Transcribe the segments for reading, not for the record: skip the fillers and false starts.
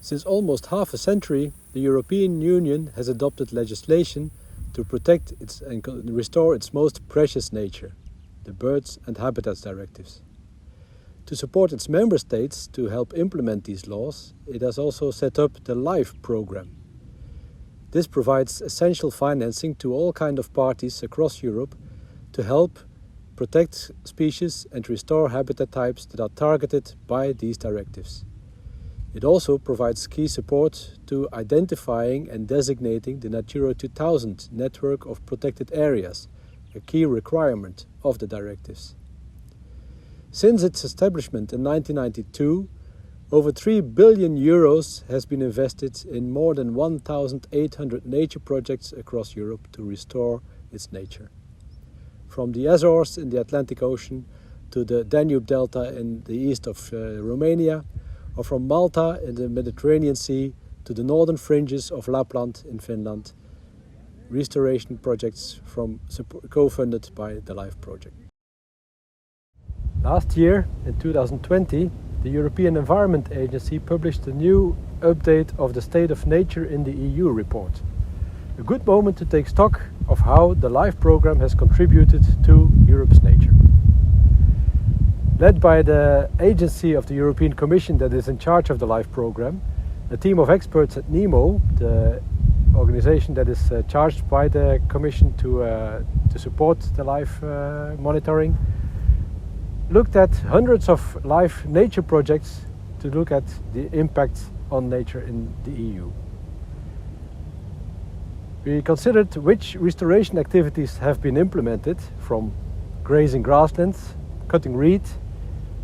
Since almost half a century, the European Union has adopted legislation to protect and restore its most precious nature, the Birds and Habitats Directives. To support its member states to help implement these laws, it has also set up the LIFE program. This provides essential financing to all kinds of parties across Europe to help protect species and restore habitat types that are targeted by these directives. It also provides key support to identifying and designating the Natura 2000 network of protected areas, a key requirement of the directives. Since its establishment in 1992, over 3 billion euros has been invested in more than 1,800 nature projects across Europe to restore its nature. From the Azores in the Atlantic Ocean to the Danube Delta in the east of Romania, or from Malta in the Mediterranean Sea to the northern fringes of Lapland in Finland, restoration projects co-funded by the LIFE project. Last year, in 2020, the European Environment Agency published a new update of the state of nature in the EU report. A good moment to take stock of how the LIFE program has contributed to Europe's nature. Led by the agency of the European Commission that is in charge of the LIFE program, a team of experts at NEEMO, the organization that is charged by the Commission to support the LIFE monitoring, looked at hundreds of LIFE nature projects to look at the impact on nature in the EU. We considered which restoration activities have been implemented, from grazing grasslands, cutting reed,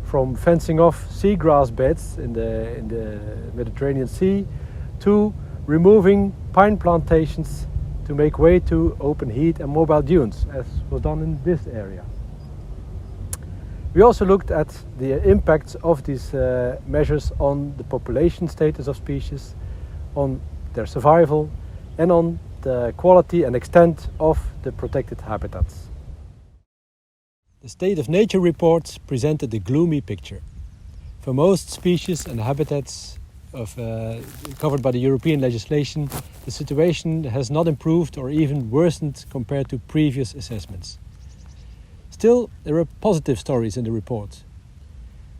from fencing off seagrass beds in the Mediterranean Sea, to removing pine plantations to make way to open heath and mobile dunes, as was done in this area. We also looked at the impacts of these measures on the population status of species, on their survival, and on the quality and extent of the protected habitats. The State of Nature report presented a gloomy picture. For most species and habitats covered by the European legislation, the situation has not improved or even worsened compared to previous assessments. Still, there are positive stories in the report.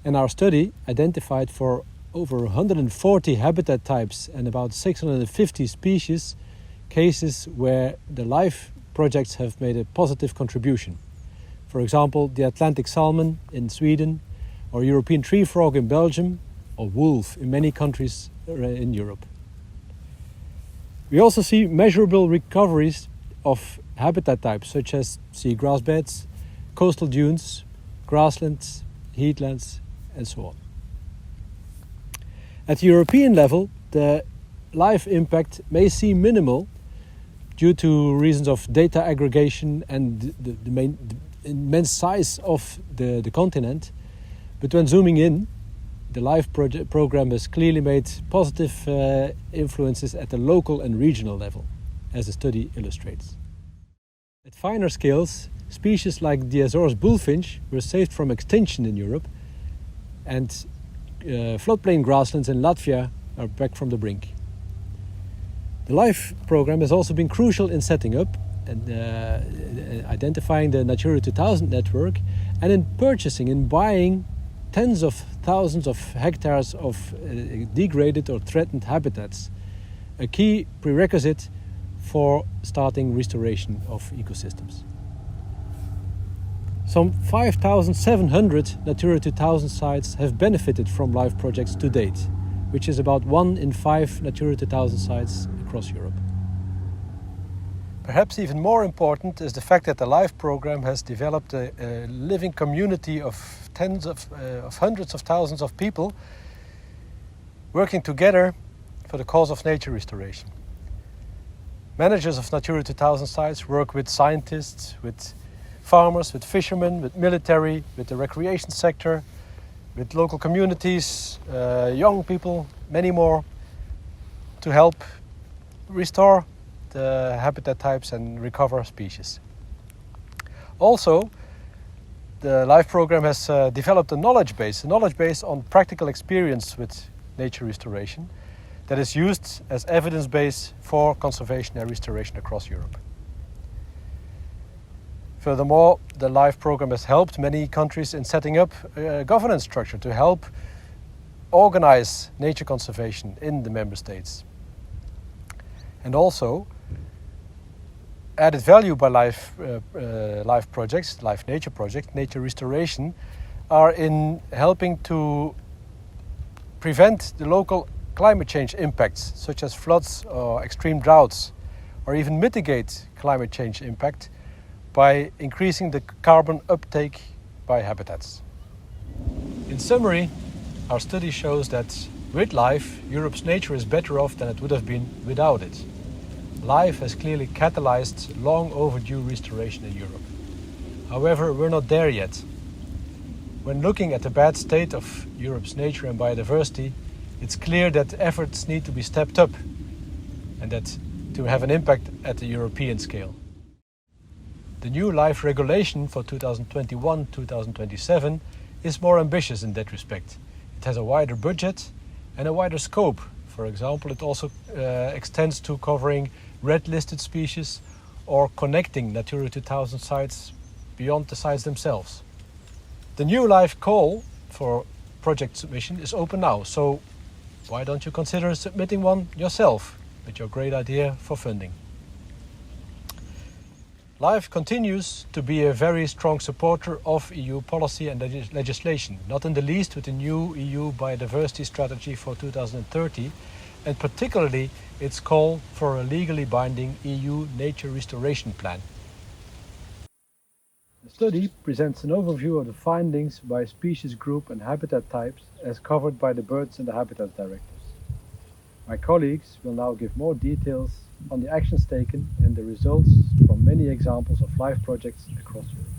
And our study identified for over 140 habitat types and about 650 species cases where the LIFE projects have made a positive contribution. For example, the Atlantic salmon in Sweden, or European tree frog in Belgium, or wolf in many countries in Europe. We also see measurable recoveries of habitat types such as seagrass beds, coastal dunes, grasslands, heathlands, and so on. At the European level, the LIFE impact may seem minimal due to reasons of data aggregation and the immense size of the continent, but when zooming in, the LIFE program has clearly made positive influences at the local and regional level, as the study illustrates. At finer scales, species like the Azores bullfinch were saved from extinction in Europe, and floodplain grasslands in Latvia are back from the brink. The LIFE program has also been crucial in setting up and identifying the Natura 2000 network, and in purchasing and buying tens of thousands of hectares of degraded or threatened habitats, a key prerequisite for starting restoration of ecosystems. Some 5,700 Natura 2000 sites have benefited from LIFE projects to date, which is about 1 in 5 Natura 2000 sites across Europe. Perhaps even more important is the fact that the LIFE program has developed a living community of hundreds of thousands of people working together for the cause of nature restoration. Managers of Natura 2000 sites work with scientists, with farmers, with fishermen, with military, with the recreation sector, with local communities, young people, many more, to help restore the habitat types and recover species. Also, the LIFE program has developed a knowledge base on practical experience with nature restoration, that is used as evidence base for conservation and restoration across Europe. Furthermore, the LIFE program has helped many countries in setting up a governance structure to help organize nature conservation in the member states. And also, added value by LIFE projects, LIFE nature projects, nature restoration, are in helping to prevent the local climate change impacts, such as floods or extreme droughts, or even mitigate climate change impact by increasing the carbon uptake by habitats. In summary, our study shows that with LIFE, Europe's nature is better off than it would have been without it. LIFE has clearly catalyzed long overdue restoration in Europe. However, we're not there yet. When looking at the bad state of Europe's nature and biodiversity, it's clear that efforts need to be stepped up and that to have an impact at the European scale. The new LIFE regulation for 2021-2027 is more ambitious in that respect. It has a wider budget and a wider scope. For example, it also extends to covering red-listed species or connecting Natura 2000 sites beyond the sites themselves. The new LIFE call for project submission is open now, so why don't you consider submitting one yourself with your great idea for funding? LIFE continues to be a very strong supporter of EU policy and legislation, not in the least with the new EU biodiversity strategy for 2030, and particularly its call for a legally binding EU nature restoration plan. The study presents an overview of the findings by species group and habitat types as covered by the Birds and the Habitats directives. My colleagues will now give more details on the actions taken and the results from many examples of LIFE projects across Europe.